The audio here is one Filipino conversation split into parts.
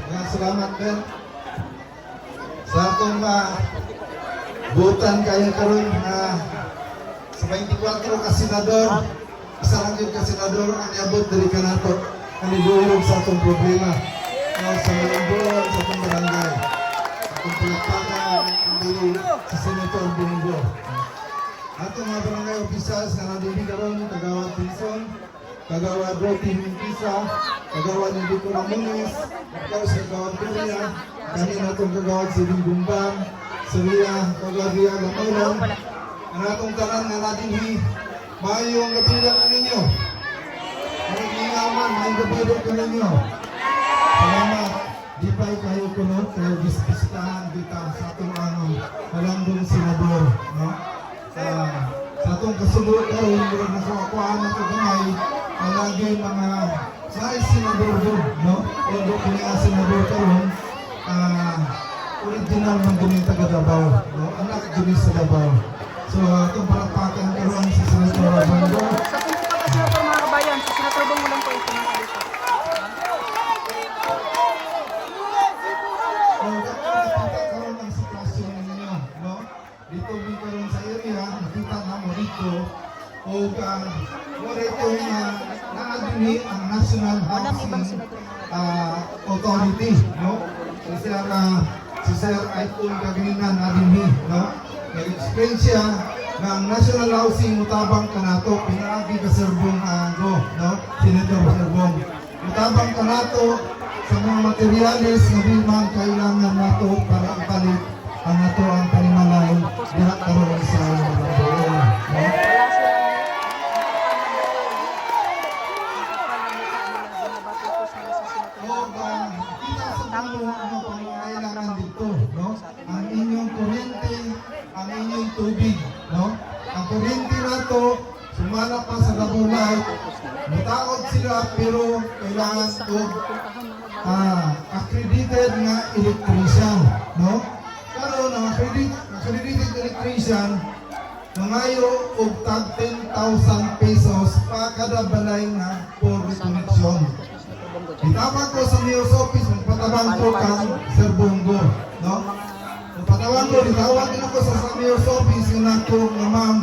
Salamat, Ben. Sa akong butan kaya karon sa 24 ka senador, isa lang yun ka senador ang iabot dari kanato ang idulog sa atong problema. Sa Malambon, sa atong barangay. Atong palakpakan ang dili sa Senator Bongo. Atong mga barangay officials na nandili karon, Kagawad Pinson, Kagawad Roti Mintisa, Kagawad Nindiko Ramones, ikaw sa Kagawad Korea, kami na itong Kagawad Siling Bumbang, Surya, Kagawad Ria Lamaulang, ang atong tanan na natin mayong gabilang ka ninyo. Ang ingaman, mayong gabilang ka ninyo. Salamat, di ba kayo kunot, kayo bisbistahan kita sa atong Malambon senador, no? Sa atong kasunod karon, murag nakakuhaan na ito gamay, lagi mga sa senador doon, no? Ondo ko niya senador karon, original ng gumita ka Davao, no? Anak gumita sa Davao. So, itong palakpakan karon sa Senator Bongo. Sa kung pa kasi po mga kabayan, sa Senator Bongo lang po ito mga dito. So, nakita karon ang sitwasyon ninyo, no? Dito karon sa area, nakita na mo dito, o wala itong naadini ang National Housing Authority, no? Si Sir Aipon Kagalingan naadini, no? Nag-explain siya ng National Housing Mutabang Kanato, pinaagi ka Serbong Go, no? Senator Serbong. Mutabang Kanato sa mga materialis na di man kailangan nato para ipalit ang nato ang panimalay diha karon sa Malambon, no? Kita sa mga pangangailangan dito, no? Ang inyong kuryente, ang inyong tubig, no? Ang kuryente nato, sumala pa sa Gabulay, mutaod sila pero kailangan ko accredited nga electrician, no? Karon ang accredited electrician, nangayo og tag 10,000 pesos pa kada balay nga for reconnection. Itawag ko sa mayor's office, magpatabang ko kang Sir Bongo, no? Magpatabang ko, itawag din ako sa mayor's office yung ako nga ma'am,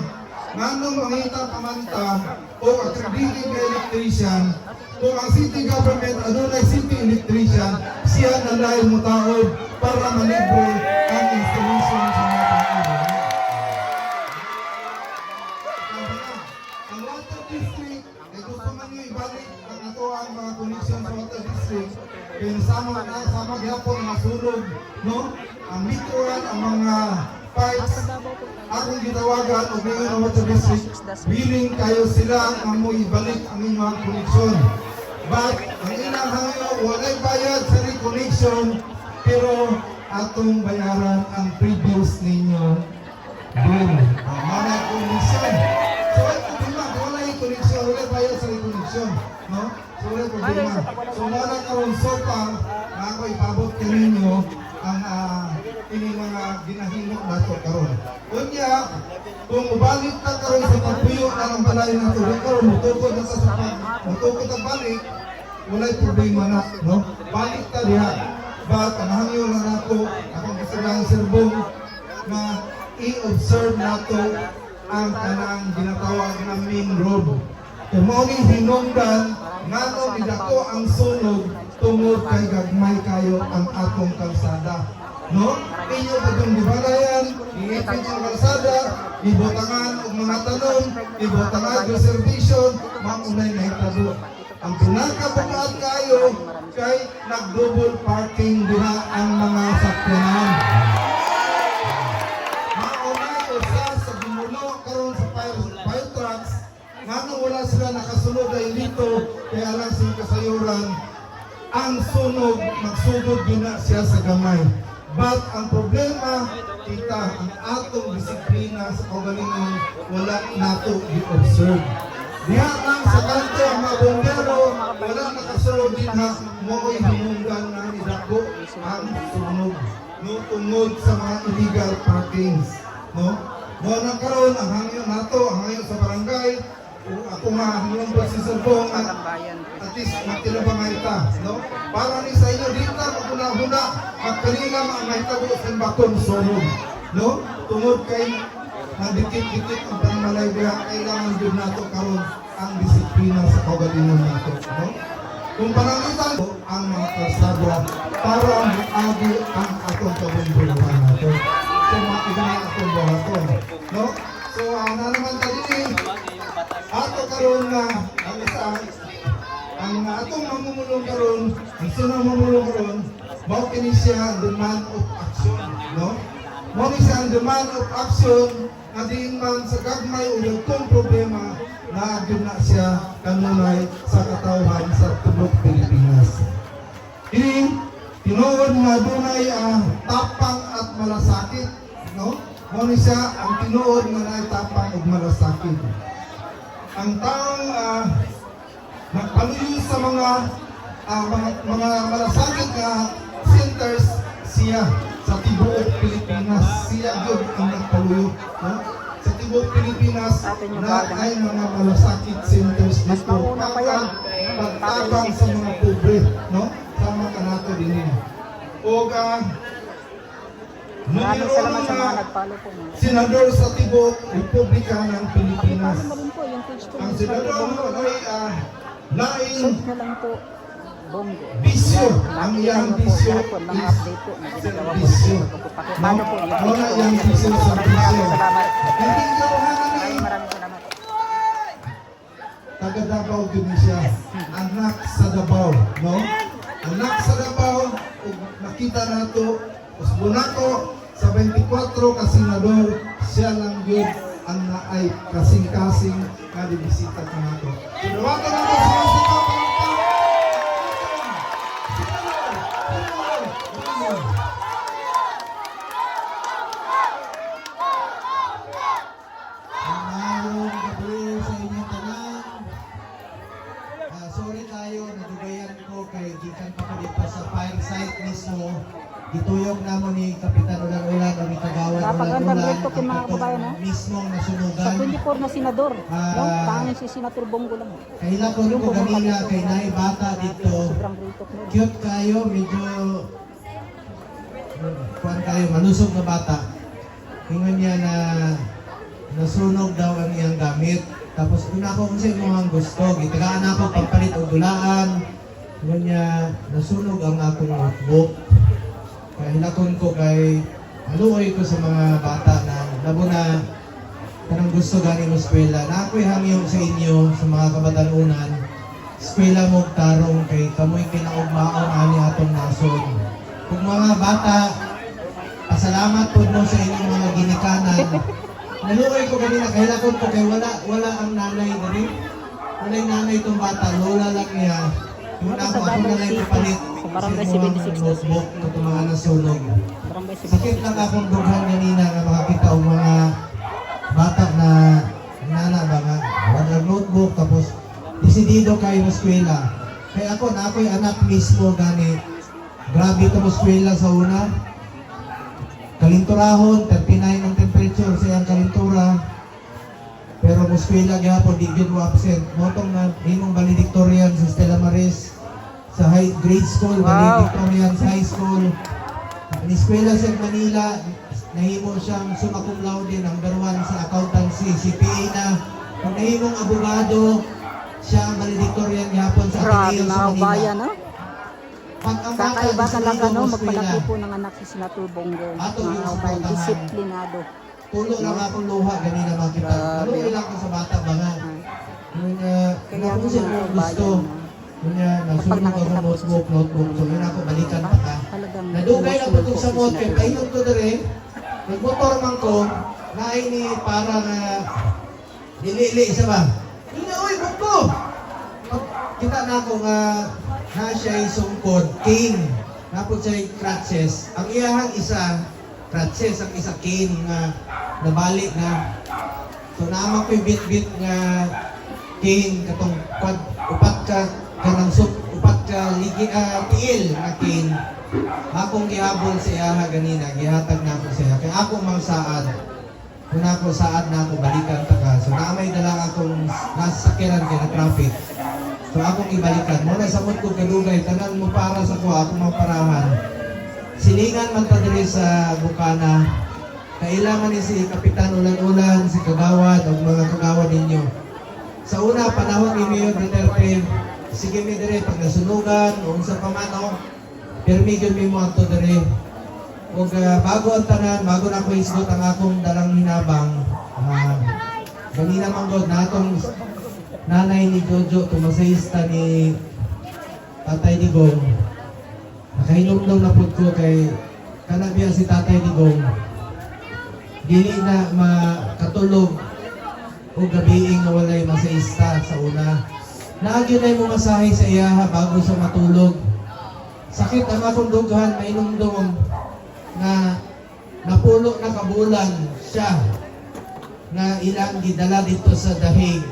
nganong mangita pamanta o accredited electrician, kung ang city government adunay city electrician, siya na lain mo taod para malibre ang installation sa mga tao. Ang water district, ay gusto man nyo ibalik ang ato ang mga connection sa water district, kaya sama gihapon ang masulog, no? Ang likuran, ang mga pipes, akong gitawagan o ngayon ang water district, willing kayo sila ang mo ibalik ang inyong connection. But ang ilang hangyo, walay bayad sa reconnection, pero atong bayaran ang previous ninyo bill. Ang mga connection. So, ay problema, walay connection, walay bayad sa reconnection. No? So, walay problema. So, wala karon so far, na ako ipabot ka ninyo ang ini mga ginahimo nato karon. Kunya, kung mubalik ka karon sa pagpuyo ng balay na tuloy karon, mutukod na sa mutukod ang balik, walay problema na, no? Balik ka diha. But ang hangyo na nato, akong kasalanan Serbong, na i-observe nato ang kanang ginatawag na main road. Kung mauging hinungdan, ngano idako ang sunog tungod kay gagmay kayo ang atong kalsada. No? Inyo pa itong dibalayan, iipin ang kalsada, ibotangan og mga tanong, ibotangan yung servisyon, maunay na itabo. Ang pinakabukat kayo kay nag-double parking diha ang mga sakyanan. Maunay usa sa gumulo karon sa fire trucks, ngano wala sila nakasunod ay dito, kaya lang sa kasayuran, ang sunog, magsugod yun na siya sa gamay. But ang problema, kita, ang atong disiplina sa kaugalingon, wala nato i-observe. Diha lang sa kanto ang mga bombero, wala nakasunod din ha, mo'y hinunggan na idako ang sunog. No, tungod sa mga illegal parkings. No? Mo nang karon ang hangyo nato, ang hangyo sa barangay, ako nga hangyo pa si Serbong at least magtilabang ita, no? Para ni sa inyo dito una-una at kanila ang mahitabo sa bakon sorong. No? Tungod kay nadikit-dikit ang panamalay diha, kailangan din nato karon ang disiplina sa kaugalingon nato. No? Kung panangitan ko ang mga kalsada para maagi ang atong kabunbuhan nato. So mga ibang atong buhaton. No? So na naman tadi ato karon na ang isa ang mga atong mamumulong karon, ang sunang mamumulong karon, mao kini siya demand of action, no? Mao ni siya ang demand of action nga diin man sa gagmay o dagkong problema na gyud na siya kanunay sa katawhan sa tubok Pilipinas. Ini tinuod nga dunay tapang at malasakit, no? Mao ni siya ang tinuod nga naay tapang ug malasakit. Ang taong nagpaluyo sa mga malasakit na centers siya sa tibuok Pilipinas. Siya yun ang nagpaluyo. No? Sa tibuok Pilipinas na ay mga malasakit centers Mas dito. mauna pa yan. Pagtabang sa mga pobre. No? Sama ka nato din yun. O Maraming salamat sa mga numero nagpalo po. senador sa tibuok Republika ng Pilipinas. Pakipalo na rin po yung page po. Ang senador ay lain Search na lang po. Bongo. bisyo. Ang iyang bisyo Lahat po ng mga update po na ginagawa po. bisyo. Pakipalo po yung page Wala po. iyang bisyo sa bisyo. Salamat. Hindi karohanan ni Maraming salamat. taga Davao din siya. Anak sa Davao, no? Anak sa Davao, ug nakita nato Usbunako sa 24 ka senador, siya lang yun ang naay kasing-kasing nga dibisita ka nato. Sinawagan nato sa mga sikaw, Mayroong gabi sa inyong tanan. Sorry tayo, nadugayan ko kay gikan pa ko dito sa fire site mismo. Gituyok namon ni Kapitan Ulan-Ulan o ni Kagawan Napagandang Ulan-Ulan rito yung mga kababayan, no? mismong Sa nasunugan. 24 na senador, no? Tanging si Senator Bongo lang. Kailangan ko ganina kay naay bata dito. Sobrang rito po. Cute kayo, medyo kuan kayo, manusog na bata. Ingon niya na nasunog daw ang iyang gamit. Tapos una ko kung sa'yo mga gusto, gitagaan ako pagpalit o dulaan. Ingon niya, nasunog ang akong notebook. Kaya hilakon ko kay aluoy ko sa mga bata na labo na kanang gusto gani mo eskwela. Na ako'y hangyo sa inyo, sa mga kabatanunan, eskwela mo tarong kay kamoy kinaugmaon ani atong nasod. Kung mga bata, pasalamat po mo sa inyong mga ginikanan. Naluoy ko kanina, kahilakon ko kay wala ang nanay dali. Wala yung nanay itong bata, lola lang niya. Yung ako na lang ipalit Sa barangay sa mga 76 notebook na itong mga nasunog. Barangay Sakit lang akong dughan kanina na makakita ang mga bata na nana ba nga, wala notebook tapos desidido kayo sa eskwela. Kaya ako na ako'y anak mismo gani. Grabe ito mo eskwela sa una. Kalinturahon, 39 ang temperature sa iyang kalintura. Pero mo eskwela gyapon di gyud mo absent. Motong na himong valedictorian sa Stella Maris sa grade school, Wow. valedictorian sa high school. Ang eskwela sa Manila, nahimo siyang summa cum laude number 1 sa accountancy, CPA na. Kung nahimong abogado, siya ang valedictorian gyapon sa Grabe Ateneo sa mga Manila. bayan, no? Pag ang bata Kakaiba gusto talaga, nito no? mo eskwela, Magpalaki po ng anak si Senator Bongo. Ato Mga yung kababayan, suportahan. disiplinado. tulo lang akong luha ganina makita. Grabe. Ano ilang ko sa bata ba nga? Yung Kaya kung mga siya mo gusto. kababayan, Yung nasunog ako nakita po sa notebook. So yun ako balikan pa ka. Talagang Nadugay na po emotional itong sa po si motor. Senator Painong ko na rin. Nagmotor man ko. Naay ni para nga dilili isa ba? Yun na, uy, bukto! Kita na ako nga na siya'y sungkod, king. Napot siya'y crutches. Ang iyahang isa, crutches, ang isa king nga nabalik na. So naman ko'y bit-bit nga king katong upat ka kanang upat ka ligi tiil nga king. Akong gihabol sa iyaha ganina, gihatag na ako sa iya. Kaya ako mang saad. Kung ako saad na ako balikan ta ka. So naamay dala akong nasakyanan kay na traffic. So akong ibalikan. Muna sa mood ko kadugay, tanan mo para sa ko, ako maparahan. Silingan man ta diri sa Bukana. Kailangan ni si Kapitan Ulan-Ulan, si Kagawad, o mga kagawad ninyo. Sa una, panahon ni Mayor Duterte, sige mi dire pag nasunugan, o sa pamano, pirmi yun mi mo ato dire. O bago ang tanan, bago na ko isgot ang akong dalang hinabang, ganina manggod na atong nanay ni Jojo, tumasayista ni Tatay Digong. Nakahinom na po ko kay kanabiyan si Tatay Digong. Dili na makatulog o gabiing na walay masaista sa una. Naagyo na yung masahe sa iyaha bago sa matulog. Sakit ang akong dughan, mainumdum na napulo na kabulan siya na ilang gidala dito sa dahig.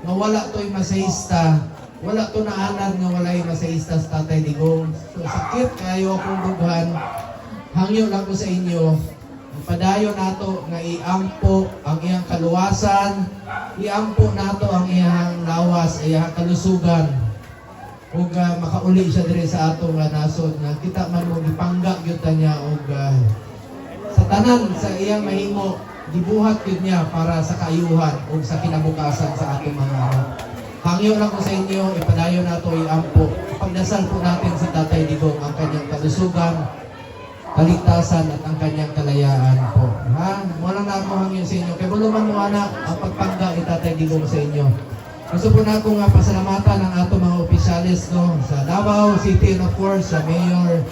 Mawala to'y masaista, wala to naanan nga walay masaista sa Tatay Digong. So sakit kayo akong dughan, hangyo lang ko sa inyo. Padayon nato nga iampo ang iyang kaluwasan, iampo nato ang iyang lawas, iyang kalusugan. Ug makauli siya dire sa atong nasod nga kita man mo gipangga gyud niya og sa tanan sa iyang mahimo gibuhat gyud niya para sa kaayuhan ug sa kinabukasan sa atong mga anak. Hangyo lang ko sa inyo, ipadayon nato iampo. Pagdasal po natin si Tatay Digong ang kanyang kalusugan, kaligtasan at ang kanyang kalayaan po. Ha? Walang na ako hangin sa inyo. Kaya buluman mo anak, ang pagpangga Tatay Digong sa inyo. Gusto po na akong pasalamatan ang ato mga opisyalis no, sa Davao City and of course sa Mayor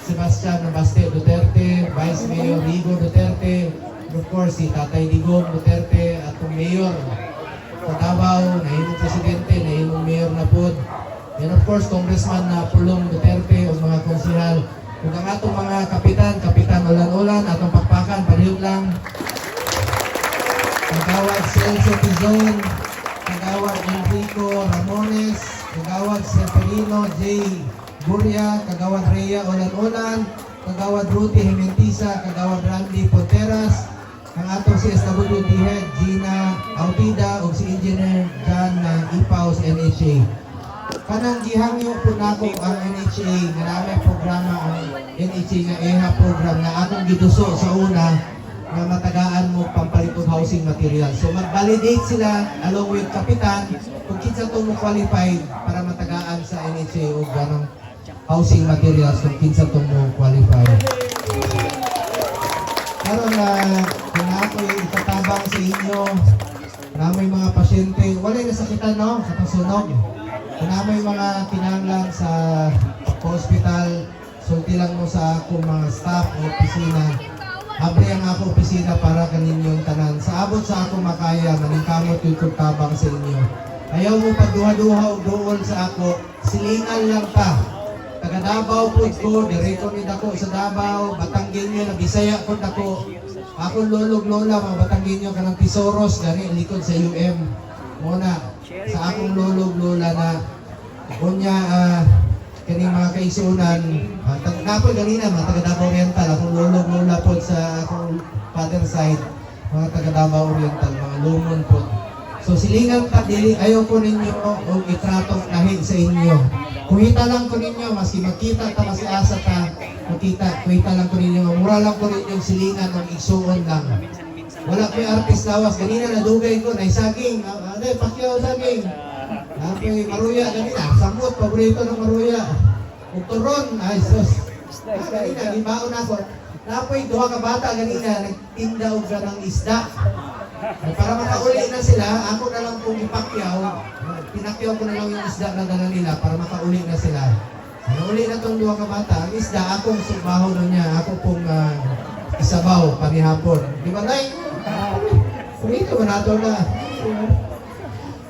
Sebastian Nabaste Duterte, Vice Mayor Rigo Duterte, and of course si Tatay Digong Duterte at ang Mayor sa Davao, nahinong Presidente, nahinong Mayor na po. And of course Congressman na Pulong Duterte o mga konsihal. Kung ang atong mga kapitan Ulan-Ulan, atong pakpakan, palihog lang. Kagawad Celso Tizon, Kagawad Enrico Ramones, Kagawad Seferino J. Buria, Kagawad Rhea Ulan-Ulan, Kagawad Ruti Jimentisa, Kagawad Randy Ponteras, ang atong CSWD Head Gina Autida o si Engineer John Ipaus NHA. Kanang gihangyo po nako ang NHA, marami programa ang NHA nga EHA program na akong giduso sa una na matagaan mo pampalitong housing material. So mag-validate sila along with kapitan kung kinsa to mo qualified para matagaan sa NHA o ganang housing materials kung kinsa to mo qualified. Pero kung ako itatabang sa inyo na may mga pasyente, wala na sakitan no, sa pasunog. Kung may mga kinanglan sa hospital, sulti lang mo sa ako mga staff o opisina. Abre ang ako opisina para kaninyong tanan. Sa abot sa ako makaya, maningkamot yung tabang sa inyo. Ayaw mo pa duha-duha o doon sa ako, silingan lang pa. Taga Davao po ko, direko ni dako sa Davao, Batanggin nyo, nabisaya ko dako. Ako lolog lola, mga Batanggin nyo, kanang Tesoros, gani, likod sa UM. Muna, sa akong lolog lola na kunya kaning mga kaisunan napoy ganina mga taga Davao Oriental akong lolog lola po sa akong father side mga taga Davao Oriental mga lumon po. So silingan ta dili ayaw ko ninyo og itratong lahi sa inyo. Kuhita lang ko ninyo maski makita ta mas asa ta makita kuhita lang ko ninyo mura lang ko ninyo silingan og igsuon lang. Wala ko'y artist lawas. Ganina nadugay ko, naisaging. Aday, pakyaw saging. Napoy maruya ganina. Samot, paborito ng maruya. Ukturon, ay sus. Ganina, libaon ako. Napoy, duha ka bata ganina, nagtinda og ng isda. Para makauli na sila, ako na lang pong ipakyaw. Pinakyaw ko na lang yung isda na dala nila para makauli na sila. Nauli na tong duha ka bata. Ang isda, akong subaho na niya. Ako pong isabaw, panihapon. Di ba, Nay? Kumito mo na ito na.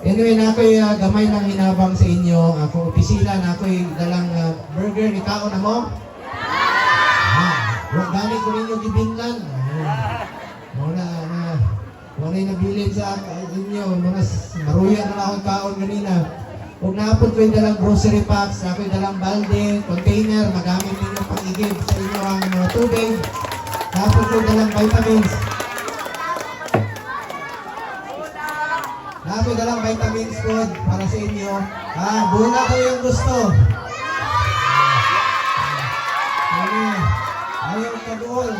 Anyway, na ako'y gamay ng hinabang sa inyo. Akong opisina na ako'y dalang burger ni Kao na mo. Huwag gani ko ninyo gibinglan. Muna nabilin sa inyo. Muna maruya na akong kaon ganina. Huwag naapot ko'y dalang grocery packs, ako'y dalang balde, container, magamit ninyo pang-igib sa inyo ang mga tubig. Naapot ko'y dalang vitamins. Naapot ko dalang vitamins food para sa inyo. Buna ko yung gusto. Ayaw kabuol. Ayaw kabuol.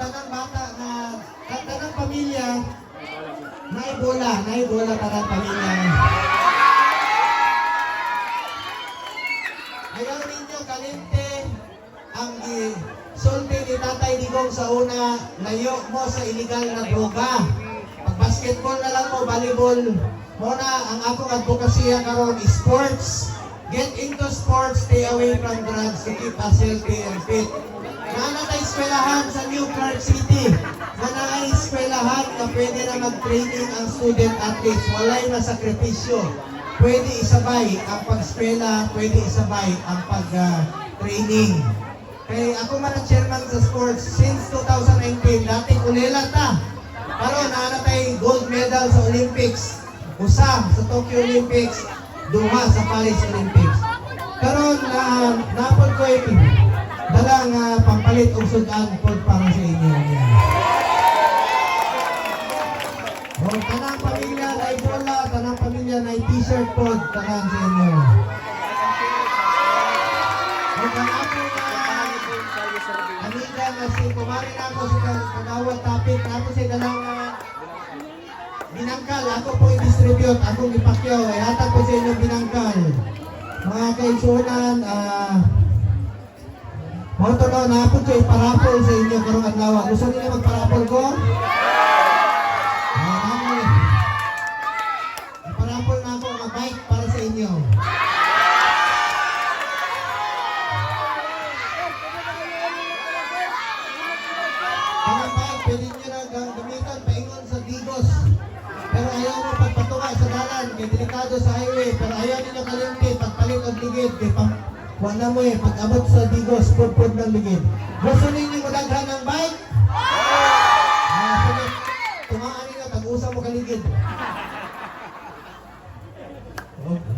Tanang bata na, tanang pamilya, naibola tanang pamilya. Ayaw ninyo kalinte ang sulti ni Tatay Digong sa una, layo mo sa illegal na droga. Pag basketball na lang mo, volleyball, muna ang akong advokasya karon is sports. Get into sports, stay away from drugs to keep us healthy and fit. Nanatay eskwelahan sa New Clark City. Nanatay eskwelahan na pwede na mag-training ang student athletes. Walay na sakripisyo. Pwede isabay ang pag-eskwela, pwede isabay ang pag-training. Kaya ako man ang chairman sa sports since 2019, dati kulela ta. Karon nanatay gold medal sa Olympics. Usa sa Tokyo Olympics, duha sa Paris Olympics. Karon napod ko dalang pampalit og sudan pod para sa inyo. Tanang pamilya na bola, tanang pamilya na t-shirt pod tanang sa inyo. Amiga na si kumari na ako sa kagawad topic na ako sa dalang binangkal. Ako po i-distribute, akong ipakyaw. Hatag ko sa inyo binangkal. Mga kaisunan, moto na napod ko iparapol sa inyo karong adlaw. Gusto niyo magparapol ko? Iparapol na ako ang bike para sa inyo. Kanang bike, pwede nyo na gamitan paingon sa Digos. Pero ayaw mo pagpatuwa sa dalan, kay delikado sa highway. Pero ayaw ninyo kalimti, pagpalit ang ligid, kay wala mo pag-abot sa Digos, pud-pud ng ligid. Gusto ninyo madaghan ng bike? Sige, tumaan ninyo, tag-usa mo kaligid.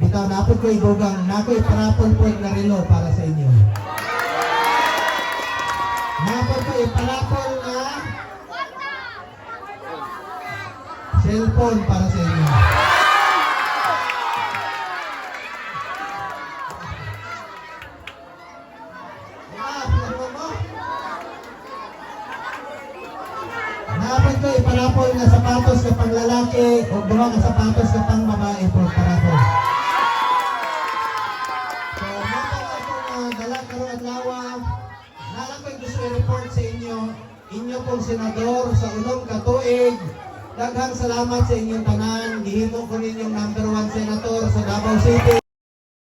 Bitaw, napod ko ibugang, nako'y parapol-pol na relo para sa inyo. Napod ko iparapol na cellphone para sa inyo. Napod ko iparapol na sapatos na pang lalaki o duha ka sapatos na pang babae po parapol. So, napod ako dala karong adlaw. Nalang ko'y gusto i-report sa inyo, inyo pong senador sa unong katuig. Daghang salamat sa inyong tanan. Gihimo ko ninyong #1 senator sa Davao City.